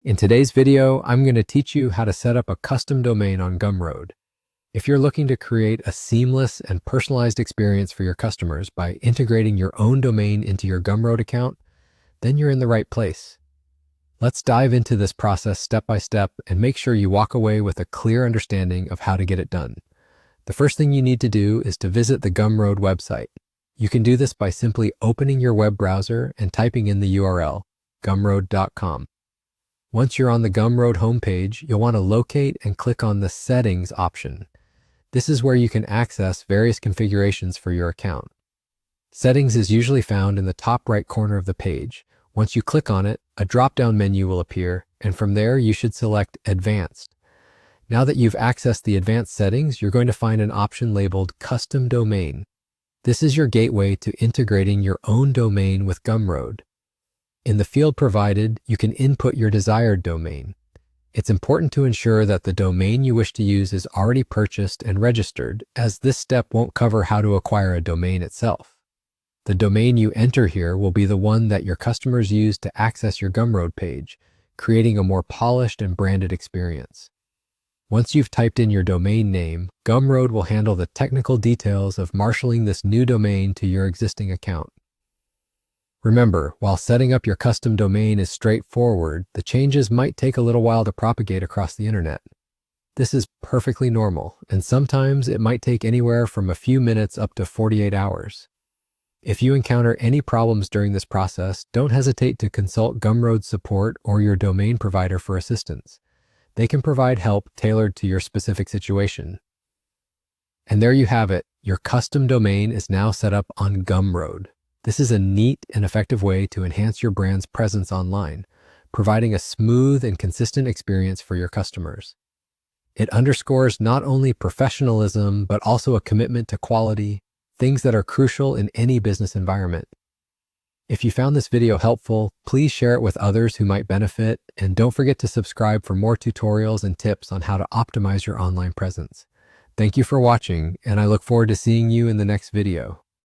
In today's video, I'm going to teach you how to set up a custom domain on Gumroad. If you're looking to create a seamless and personalized experience for your customers by integrating your own domain into your Gumroad account, then you're in the right place. Let's dive into this process step by step and make sure you walk away with a clear understanding of how to get it done. The first thing you need to do is to visit the Gumroad website. You can do this by simply opening your web browser and typing in the URL, gumroad.com. Once you're on the Gumroad homepage, you'll want to locate and click on the Settings option. This is where you can access various configurations for your account. Settings is usually found in the top right corner of the page. Once you click on it, a drop-down menu will appear, and from there you should select Advanced. Now that you've accessed the advanced settings, you're going to find an option labeled Custom Domain. This is your gateway to integrating your own domain with Gumroad. In the field provided, you can input your desired domain. It's important to ensure that the domain you wish to use is already purchased and registered, as this step won't cover how to acquire a domain itself. The domain you enter here will be the one that your customers use to access your Gumroad page, creating a more polished and branded experience. Once you've typed in your domain name, Gumroad will handle the technical details of marshaling this new domain to your existing account. Remember, while setting up your custom domain is straightforward, the changes might take a little while to propagate across the internet. This is perfectly normal, and sometimes it might take anywhere from a few minutes up to 48 hours. If you encounter any problems during this process, don't hesitate to consult Gumroad support or your domain provider for assistance. They can provide help tailored to your specific situation. And there you have it. Your custom domain is now set up on Gumroad. This is a neat and effective way to enhance your brand's presence online, providing a smooth and consistent experience for your customers. It underscores not only professionalism, but also a commitment to quality, things that are crucial in any business environment. If you found this video helpful, please share it with others who might benefit, and don't forget to subscribe for more tutorials and tips on how to optimize your online presence. Thank you for watching, and I look forward to seeing you in the next video.